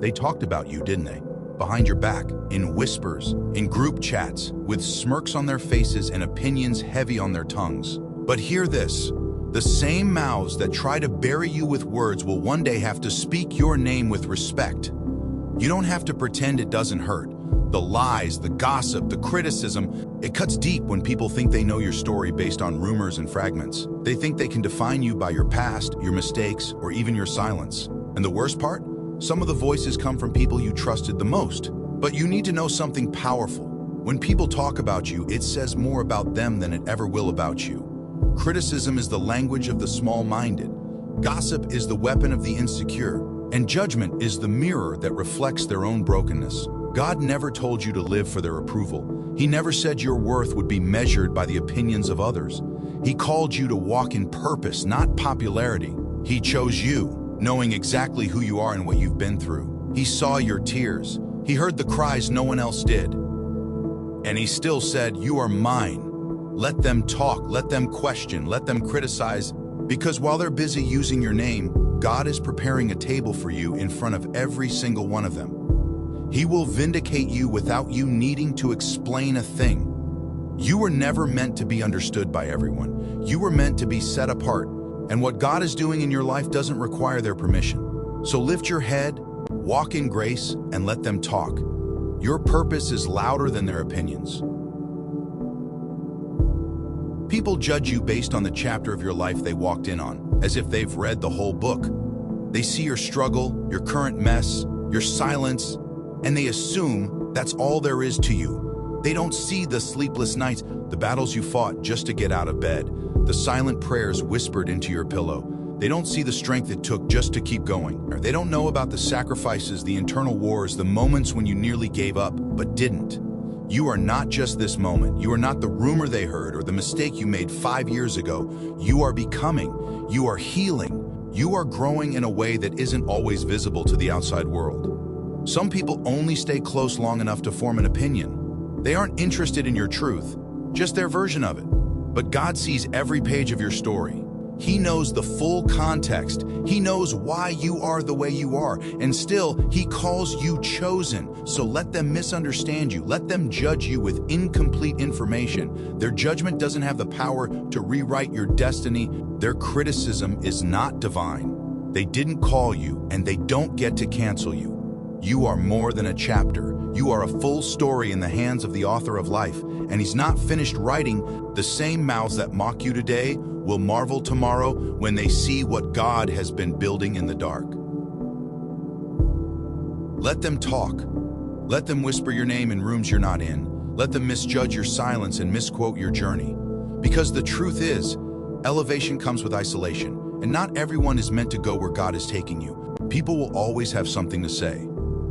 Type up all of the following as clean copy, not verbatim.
They talked about you, didn't they? Behind your back, in whispers, in group chats, with smirks on their faces and opinions heavy on their tongues. But hear this, the same mouths that try to bury you with words will one day have to speak your name with respect. You don't have to pretend it doesn't hurt. The lies, the gossip, the criticism, it cuts deep when people think they know your story based on rumors and fragments. They think they can define you by your past, your mistakes, or even your silence. And the worst part? Some of the voices come from people you trusted the most. But you need to know something powerful. When people talk about you, it says more about them than it ever will about you. Criticism is the language of the small-minded. Gossip is the weapon of the insecure. And judgment is the mirror that reflects their own brokenness. God never told you to live for their approval. He never said your worth would be measured by the opinions of others. He called you to walk in purpose, not popularity. He chose you, knowing exactly who you are and what you've been through. He saw your tears. He heard the cries no one else did. And he still said, "You are mine." Let them talk, let them question, let them criticize, because while they're busy using your name, God is preparing a table for you in front of every single one of them. He will vindicate you without you needing to explain a thing. You were never meant to be understood by everyone. You were meant to be set apart, and what God is doing in your life doesn't require their permission. So lift your head, walk in grace, and let them talk. Your purpose is louder than their opinions. People judge you based on the chapter of your life they walked in on, as if they've read the whole book. They see your struggle, your current mess, your silence, and they assume that's all there is to you. They don't see the sleepless nights, the battles you fought just to get out of bed, the silent prayers whispered into your pillow. They don't see the strength it took just to keep going. Or they don't know about the sacrifices, the internal wars, the moments when you nearly gave up, but didn't. You are not just this moment. You are not the rumor they heard or the mistake you made 5 years ago. You are becoming. You are healing. You are growing in a way that isn't always visible to the outside world. Some people only stay close long enough to form an opinion. They aren't interested in your truth, just their version of it. But God sees every page of your story. He knows the full context. He knows why you are the way you are. And still, He calls you chosen. So let them misunderstand you. Let them judge you with incomplete information. Their judgment doesn't have the power to rewrite your destiny. Their criticism is not divine. They didn't call you, and they don't get to cancel you. You are more than a chapter. You are a full story in the hands of the author of life, and He's not finished writing. The same mouths that mock you today will marvel tomorrow when they see what God has been building in the dark. Let them talk. Let them whisper your name in rooms you're not in. Let them misjudge your silence and misquote your journey. Because the truth is, elevation comes with isolation, and not everyone is meant to go where God is taking you. People will always have something to say.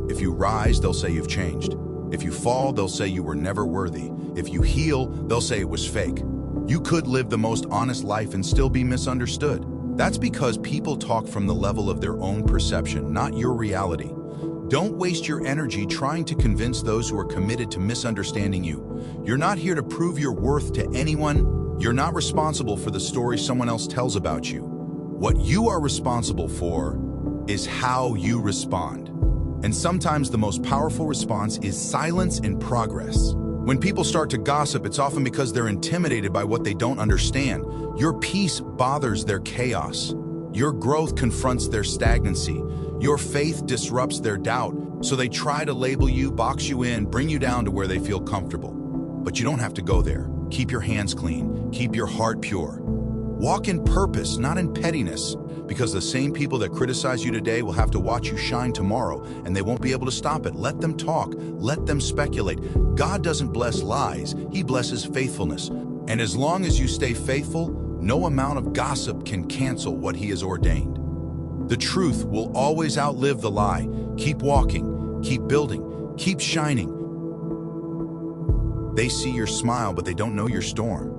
If you rise, they'll say you've changed. If you fall, they'll say you were never worthy. If you heal, they'll say it was fake. You could live the most honest life and still be misunderstood. That's because people talk from the level of their own perception, not your reality. Don't waste your energy trying to convince those who are committed to misunderstanding you. You're not here to prove your worth to anyone. You're not responsible for the story someone else tells about you. What you are responsible for is how you respond. And sometimes the most powerful response is silence and progress. When people start to gossip, it's often because they're intimidated by what they don't understand. Your peace bothers their chaos. Your growth confronts their stagnancy. Your faith disrupts their doubt. So they try to label you, box you in, bring you down to where they feel comfortable. But you don't have to go there. Keep your hands clean. Keep your heart pure. Walk in purpose, not in pettiness, because the same people that criticize you today will have to watch you shine tomorrow, and they won't be able to stop it. Let them talk. Let them speculate. God doesn't bless lies. He blesses faithfulness. And as long as you stay faithful, no amount of gossip can cancel what He has ordained. The truth will always outlive the lie. Keep walking. Keep building. Keep shining. They see your smile, but they don't know your storm.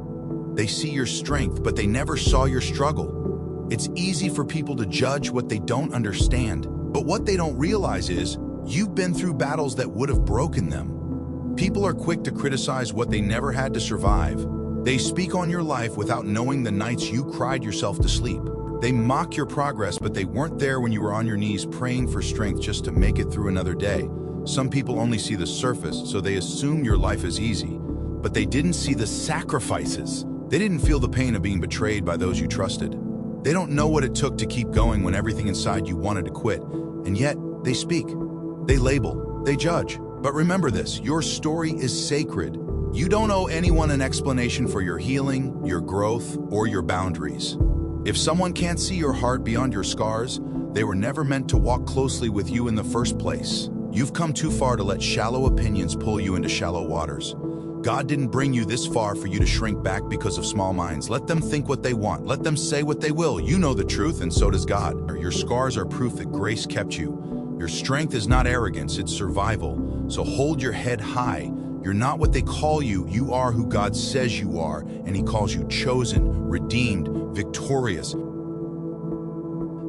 They see your strength, but they never saw your struggle. It's easy for people to judge what they don't understand, but what they don't realize is you've been through battles that would have broken them. People are quick to criticize what they never had to survive. They speak on your life without knowing the nights you cried yourself to sleep. They mock your progress, but they weren't there when you were on your knees praying for strength just to make it through another day. Some people only see the surface, so they assume your life is easy, but they didn't see the sacrifices. They didn't feel the pain of being betrayed by those you trusted. They don't know what it took to keep going when everything inside you wanted to quit, and yet they speak, they label, they judge. But remember this, your story is sacred. You don't owe anyone an explanation for your healing, your growth, or your boundaries. If someone can't see your heart beyond your scars, they were never meant to walk closely with you in the first place. You've come too far to let shallow opinions pull you into shallow waters. God didn't bring you this far for you to shrink back because of small minds. Let them think what they want. Let them say what they will. You know the truth, and so does God. Your scars are proof that grace kept you. Your strength is not arrogance, it's survival. So hold your head high. You're not what they call you. You are who God says you are, and He calls you chosen, redeemed, victorious.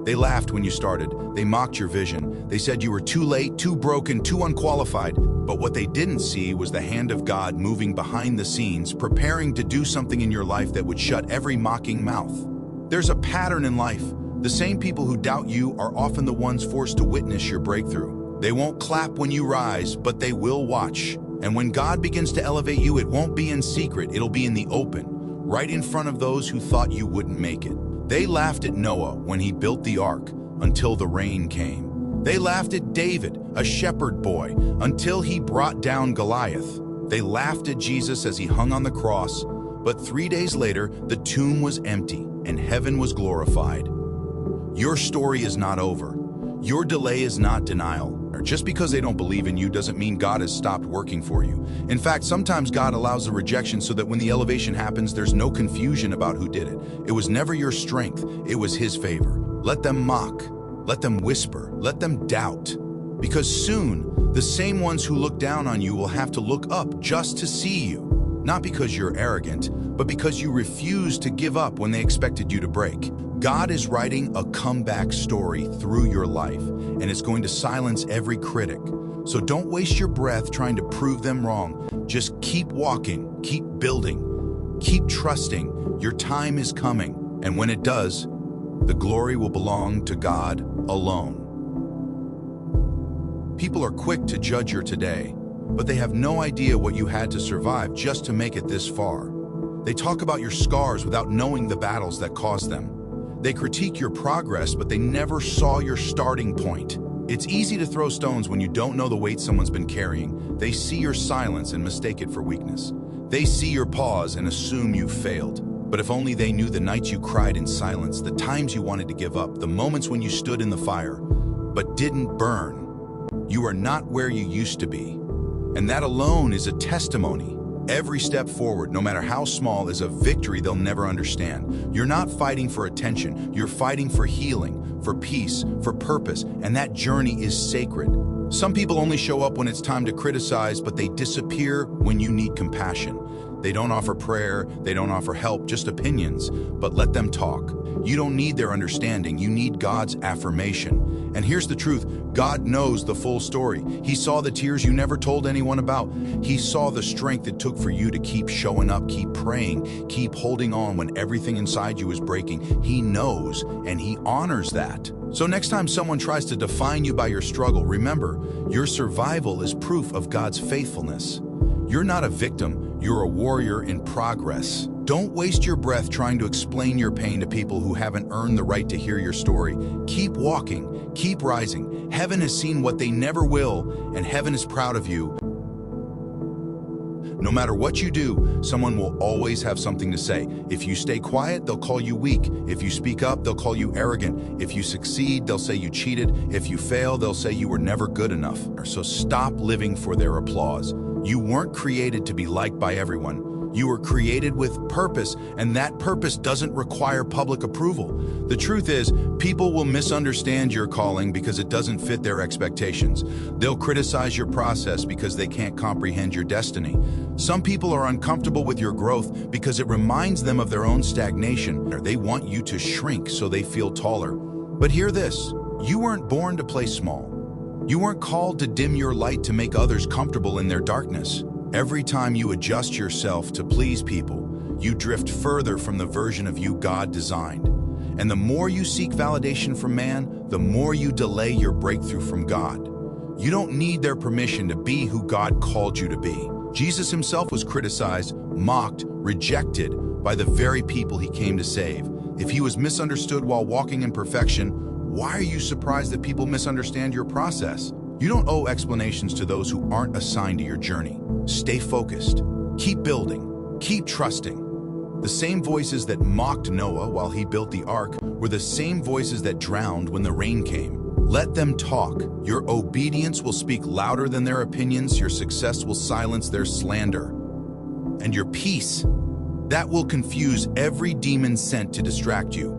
They laughed when you started. They mocked your vision. They said you were too late, too broken, too unqualified. But what they didn't see was the hand of God moving behind the scenes, preparing to do something in your life that would shut every mocking mouth. There's a pattern in life. The same people who doubt you are often the ones forced to witness your breakthrough. They won't clap when you rise, but they will watch. And when God begins to elevate you, it won't be in secret. It'll be in the open, right in front of those who thought you wouldn't make it. They laughed at Noah when he built the ark until the rain came. They laughed at David, a shepherd boy, until he brought down Goliath. They laughed at Jesus as he hung on the cross, but 3 days later, the tomb was empty and heaven was glorified. Your story is not over. Your delay is not denial. Just because they don't believe in you doesn't mean God has stopped working for you. In fact, sometimes God allows the rejection so that when the elevation happens, there's no confusion about who did it. It was never your strength, it was His favor. Let them mock, let them whisper, let them doubt. Because soon, the same ones who look down on you will have to look up just to see you. Not because you're arrogant, but because you refuse to give up when they expected you to break. God is writing a comeback story through your life, and it's going to silence every critic. So don't waste your breath trying to prove them wrong. Just keep walking, keep building, keep trusting. Your time is coming, and when it does, the glory will belong to God alone. People are quick to judge your today, but they have no idea what you had to survive just to make it this far. They talk about your scars without knowing the battles that caused them. They critique your progress, but they never saw your starting point. It's easy to throw stones when you don't know the weight someone's been carrying. They see your silence and mistake it for weakness. They see your pause and assume you failed. But if only they knew the nights you cried in silence, the times you wanted to give up, the moments when you stood in the fire, but didn't burn. You are not where you used to be. And that alone is a testimony. Every step forward, no matter how small, is a victory they'll never understand. You're not fighting for attention, you're fighting for healing, for peace, for purpose, and that journey is sacred. Some people only show up when it's time to criticize, but they disappear when you need compassion. They don't offer prayer, they don't offer help, just opinions, but let them talk. You don't need their understanding, you need God's affirmation. And here's the truth, God knows the full story. He saw the tears you never told anyone about. He saw the strength it took for you to keep showing up, keep praying, keep holding on when everything inside you is breaking. He knows, and He honors that. So next time someone tries to define you by your struggle, remember, your survival is proof of God's faithfulness. You're not a victim, you're a warrior in progress. Don't waste your breath trying to explain your pain to people who haven't earned the right to hear your story. Keep walking, keep rising. Heaven has seen what they never will, and heaven is proud of you. No matter what you do, someone will always have something to say. If you stay quiet, they'll call you weak. If you speak up, they'll call you arrogant. If you succeed, they'll say you cheated. If you fail, they'll say you were never good enough. So stop living for their applause. You weren't created to be liked by everyone. You were created with purpose, and that purpose doesn't require public approval. The truth is, people will misunderstand your calling because it doesn't fit their expectations. They'll criticize your process because they can't comprehend your destiny. Some people are uncomfortable with your growth because it reminds them of their own stagnation, or they want you to shrink so they feel taller. But hear this, you weren't born to play small. You weren't called to dim your light to make others comfortable in their darkness. Every time you adjust yourself to please people, you drift further from the version of you God designed. And the more you seek validation from man, the more you delay your breakthrough from God. You don't need their permission to be who God called you to be. Jesus himself was criticized, mocked, rejected by the very people he came to save. If he was misunderstood while walking in perfection, why are you surprised that people misunderstand your process? You don't owe explanations to those who aren't assigned to your journey. Stay focused. Keep building. Keep trusting. The same voices that mocked Noah while he built the ark were the same voices that drowned when the rain came. Let them talk. Your obedience will speak louder than their opinions. Your success will silence their slander. And your peace, that will confuse every demon sent to distract you.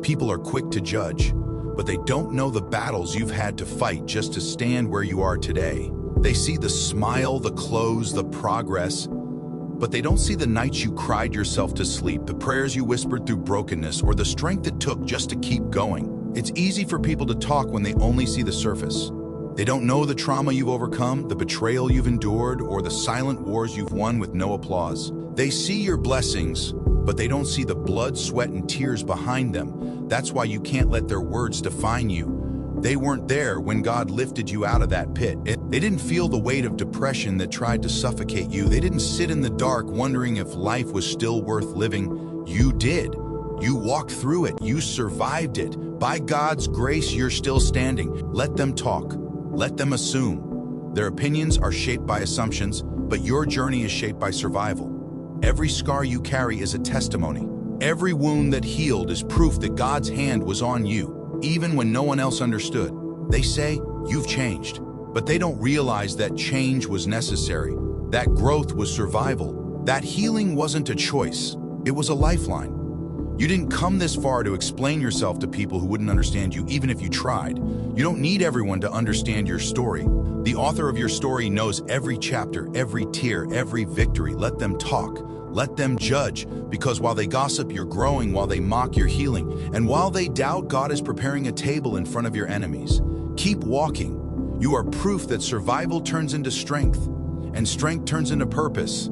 People are quick to judge, but they don't know the battles you've had to fight just to stand where you are today. They see the smile, the clothes, the progress, but they don't see the nights you cried yourself to sleep, the prayers you whispered through brokenness, or the strength it took just to keep going. It's easy for people to talk when they only see the surface. They don't know the trauma you've overcome, the betrayal you've endured, or the silent wars you've won with no applause. They see your blessings, but they don't see the blood, sweat, and tears behind them. That's why you can't let their words define you. They weren't there when God lifted you out of that pit. They didn't feel the weight of depression that tried to suffocate you. They didn't sit in the dark wondering if life was still worth living. You did. You walked through it. You survived it. By God's grace, you're still standing. Let them talk. Let them assume. Their opinions are shaped by assumptions, but your journey is shaped by survival. Every scar you carry is a testimony. Every wound that healed is proof that God's hand was on you, even when no one else understood. They say, you've changed, but they don't realize that change was necessary. That growth was survival. That healing wasn't a choice. It was a lifeline. You didn't come this far to explain yourself to people who wouldn't understand you, even if you tried. You don't need everyone to understand your story. The author of your story knows every chapter, every tear, every victory. Let them talk. Let them judge, because while they gossip, you're growing. While they mock, you're healing. And while they doubt, God is preparing a table in front of your enemies. Keep walking. You are proof that survival turns into strength, and strength turns into purpose.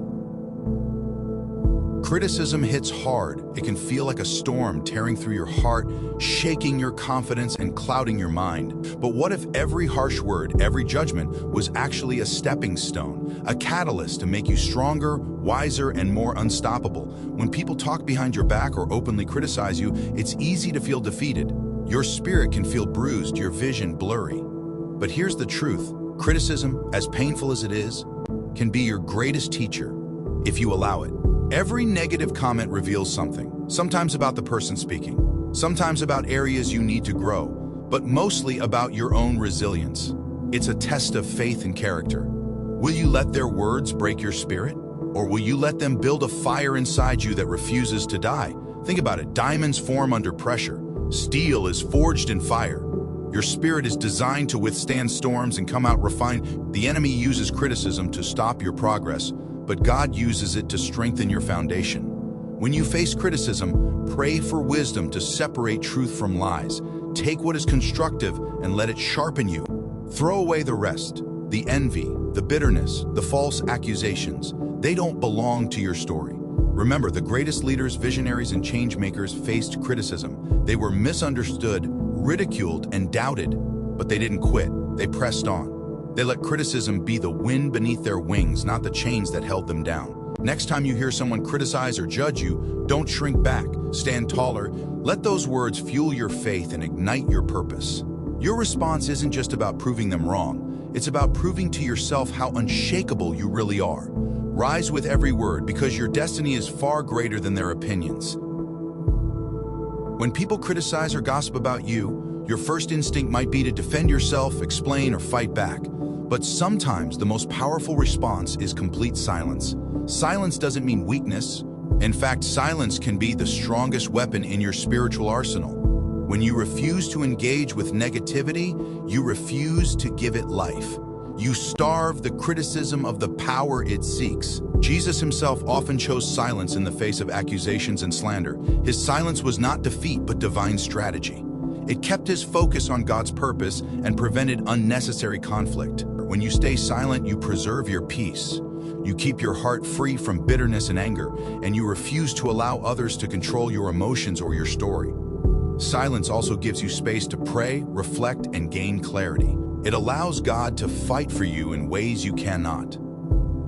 Criticism hits hard. It can feel like a storm tearing through your heart, shaking your confidence and clouding your mind. But what if every harsh word, every judgment was actually a stepping stone, a catalyst to make you stronger, wiser, and more unstoppable? When people talk behind your back or openly criticize you, it's easy to feel defeated. Your spirit can feel bruised, your vision blurry. But here's the truth. Criticism, as painful as it is, can be your greatest teacher if you allow it. Every negative comment reveals something, sometimes about the person speaking, sometimes about areas you need to grow, but mostly about your own resilience. It's a test of faith and character. Will you let their words break your spirit? Or will you let them build a fire inside you that refuses to die? Think about it. Diamonds form under pressure. Steel is forged in fire. Your spirit is designed to withstand storms and come out refined. The enemy uses criticism to stop your progress, but God uses it to strengthen your foundation. When you face criticism, pray for wisdom to separate truth from lies. Take what is constructive and let it sharpen you. Throw away the rest, the envy, the bitterness, the false accusations. They don't belong to your story. Remember, the greatest leaders, visionaries, and change makers faced criticism. They were misunderstood, ridiculed, and doubted, but they didn't quit. They pressed on. They let criticism be the wind beneath their wings, not the chains that held them down. Next time you hear someone criticize or judge you, don't shrink back. Stand taller. Let those words fuel your faith and ignite your purpose. Your response isn't just about proving them wrong. It's about proving to yourself how unshakable you really are. Rise with every word, because your destiny is far greater than their opinions. When people criticize or gossip about you, your first instinct might be to defend yourself, explain, or fight back. But sometimes the most powerful response is complete silence. Silence doesn't mean weakness. In fact, silence can be the strongest weapon in your spiritual arsenal. When you refuse to engage with negativity, you refuse to give it life. You starve the criticism of the power it seeks. Jesus himself often chose silence in the face of accusations and slander. His silence was not defeat, but divine strategy. It kept his focus on God's purpose and prevented unnecessary conflict. When you stay silent, you preserve your peace. You keep your heart free from bitterness and anger, and you refuse to allow others to control your emotions or your story. Silence also gives you space to pray, reflect, and gain clarity. It allows God to fight for you in ways you cannot.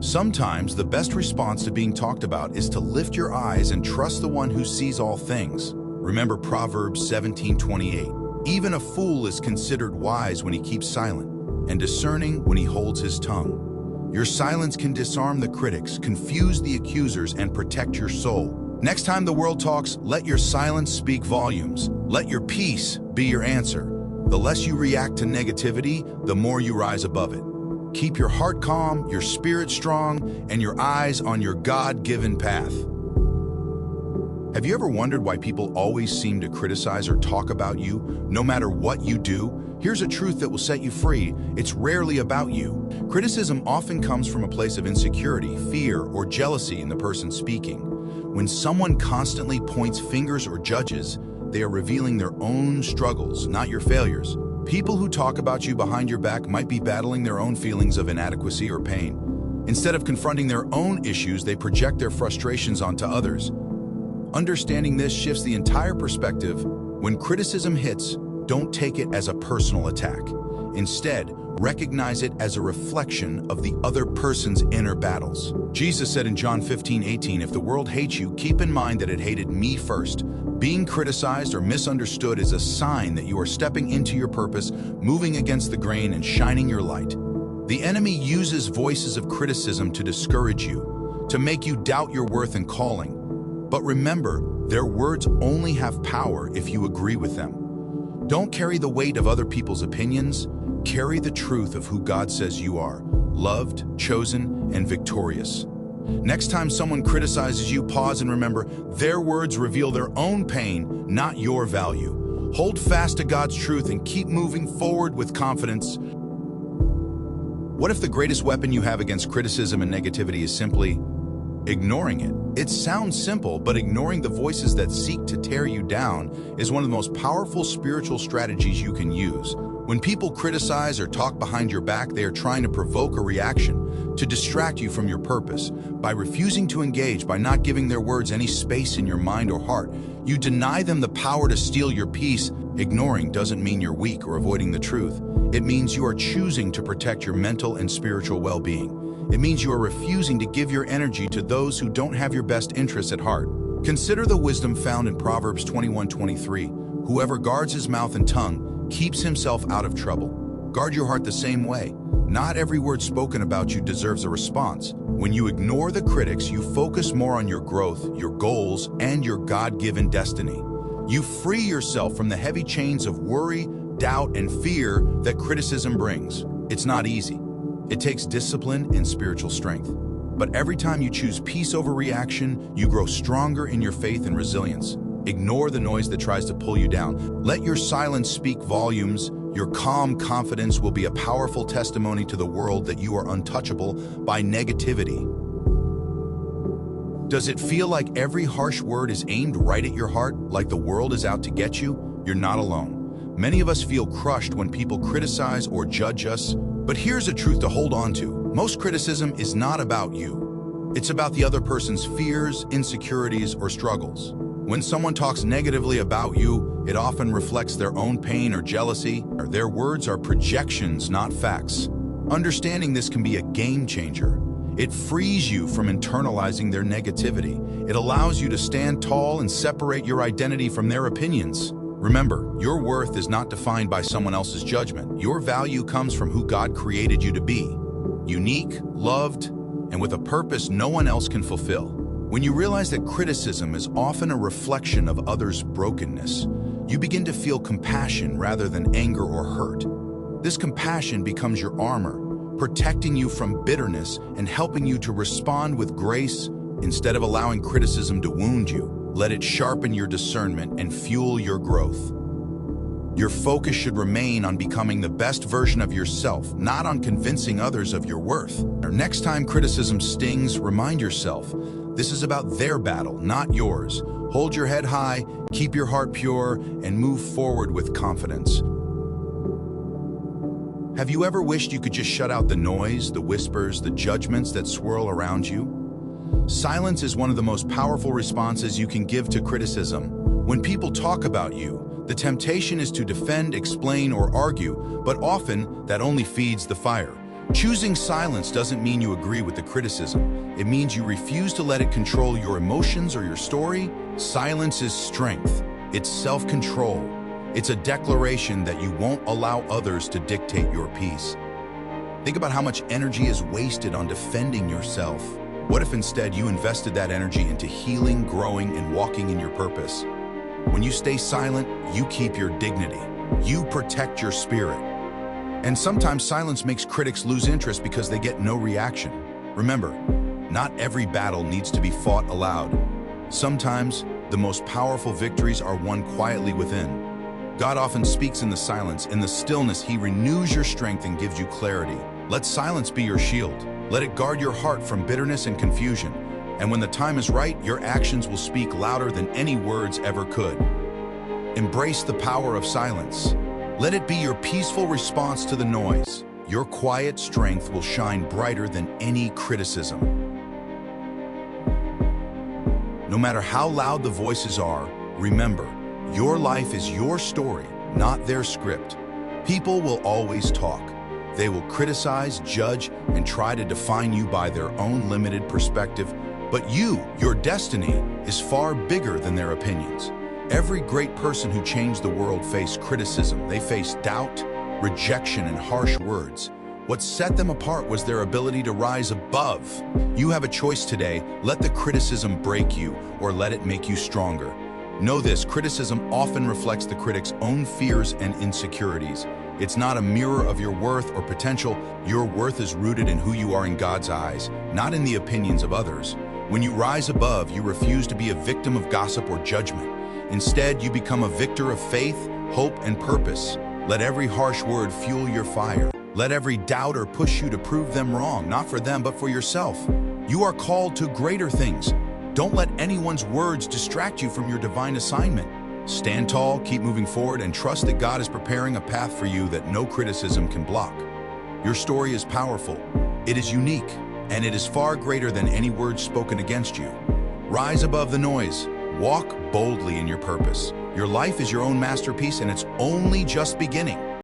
Sometimes the best response to being talked about is to lift your eyes and trust the one who sees all things. Remember Proverbs 17:28. Even a fool is considered wise when he keeps silent, and discerning when he holds his tongue. Your silence can disarm the critics, confuse the accusers, and protect your soul. Next time the world talks, let your silence speak volumes. Let your peace be your answer. The less you react to negativity, the more you rise above it. Keep your heart calm, your spirit strong, and your eyes on your God-given path. Have you ever wondered why people always seem to criticize or talk about you, no matter what you do? Here's a truth that will set you free. It's rarely about you. Criticism often comes from a place of insecurity, fear, or jealousy in the person speaking. When someone constantly points fingers or judges, they are revealing their own struggles, not your failures. People who talk about you behind your back might be battling their own feelings of inadequacy or pain. Instead of confronting their own issues, they project their frustrations onto others. Understanding this shifts the entire perspective. When criticism hits, don't take it as a personal attack. Instead, recognize it as a reflection of the other person's inner battles. Jesus said in John 15:18, "If the world hates you, keep in mind that it hated me first." Being criticized or misunderstood is a sign that you are stepping into your purpose, moving against the grain, and shining your light. The enemy uses voices of criticism to discourage you, to make you doubt your worth and calling. But remember, their words only have power if you agree with them. Don't carry the weight of other people's opinions. Carry the truth of who God says you are, loved, chosen, and victorious. Next time someone criticizes you, pause and remember, their words reveal their own pain, not your value. Hold fast to God's truth and keep moving forward with confidence. What if the greatest weapon you have against criticism and negativity is simply ignoring it? It sounds simple, but ignoring the voices that seek to tear you down is one of the most powerful spiritual strategies you can use. When people criticize or talk behind your back, they are trying to provoke a reaction, to distract you from your purpose. By refusing to engage, by not giving their words any space in your mind or heart, you deny them the power to steal your peace. Ignoring doesn't mean you're weak or avoiding the truth. It means you are choosing to protect your mental and spiritual well-being. It means you are refusing to give your energy to those who don't have your best interests at heart. Consider the wisdom found in Proverbs 21:23. Whoever guards his mouth and tongue keeps himself out of trouble. Guard your heart the same way. Not every word spoken about you deserves a response. When you ignore the critics, you focus more on your growth, your goals, and your God-given destiny. You free yourself from the heavy chains of worry, doubt, and fear that criticism brings. It's not easy. It takes discipline and spiritual strength. But every time you choose peace over reaction, you grow stronger in your faith and resilience. Ignore the noise that tries to pull you down. Let your silence speak volumes. Your calm confidence will be a powerful testimony to the world that you are untouchable by negativity. Does it feel like every harsh word is aimed right at your heart, like the world is out to get you? You're not alone. Many of us feel crushed when people criticize or judge us. But here's a truth to hold on to. Most criticism is not about you. It's about the other person's fears, insecurities, or struggles. When someone talks negatively about you, it often reflects their own pain or jealousy. Their words are projections, not facts. Understanding this can be a game changer. It frees you from internalizing their negativity. It allows you to stand tall and separate your identity from their opinions. Remember, your worth is not defined by someone else's judgment. Your value comes from who God created you to be. Unique, loved, and with a purpose no one else can fulfill. When you realize that criticism is often a reflection of others' brokenness, you begin to feel compassion rather than anger or hurt. This compassion becomes your armor, protecting you from bitterness and helping you to respond with grace. Instead of allowing criticism to wound you, let it sharpen your discernment and fuel your growth. Your focus should remain on becoming the best version of yourself, not on convincing others of your worth. Next time criticism stings, remind yourself, this is about their battle, not yours. Hold your head high, keep your heart pure, and move forward with confidence. Have you ever wished you could just shut out the noise, the whispers, the judgments that swirl around you? Silence is one of the most powerful responses you can give to criticism. When people talk about you, the temptation is to defend, explain, or argue, but often that only feeds the fire. Choosing silence doesn't mean you agree with the criticism. It means you refuse to let it control your emotions or your story. Silence is strength. It's self-control. It's a declaration that you won't allow others to dictate your peace. Think about how much energy is wasted on defending yourself. What if instead you invested that energy into healing, growing, and walking in your purpose? When you stay silent, you keep your dignity. You protect your spirit. And sometimes silence makes critics lose interest because they get no reaction. Remember, not every battle needs to be fought aloud. Sometimes, the most powerful victories are won quietly within. God often speaks in the silence. In the stillness, He renews your strength and gives you clarity. Let silence be your shield. Let it guard your heart from bitterness and confusion. And when the time is right, your actions will speak louder than any words ever could. Embrace the power of silence. Let it be your peaceful response to the noise. Your quiet strength will shine brighter than any criticism. No matter how loud the voices are, remember, your life is your story, not their script. People will always talk. They will criticize, judge, and try to define you by their own limited perspective. But you, your destiny, is far bigger than their opinions. Every great person who changed the world faced criticism. They faced doubt, rejection, and harsh words. What set them apart was their ability to rise above. You have a choice today. Let the criticism break you, or let it make you stronger. Know this, criticism often reflects the critic's own fears and insecurities. It's not a mirror of your worth or potential. Your worth is rooted in who you are in God's eyes, not in the opinions of others. When you rise above, you refuse to be a victim of gossip or judgment. Instead, you become a victor of faith, hope, and purpose. Let every harsh word fuel your fire. Let every doubter push you to prove them wrong, not for them, but for yourself. You are called to greater things. Don't let anyone's words distract you from your divine assignment. Stand tall, keep moving forward, and trust that God is preparing a path for you that no criticism can block. Your story is powerful, it is unique, and it is far greater than any words spoken against you. Rise above the noise. Walk boldly in your purpose. Your life is your own masterpiece, and it's only just beginning.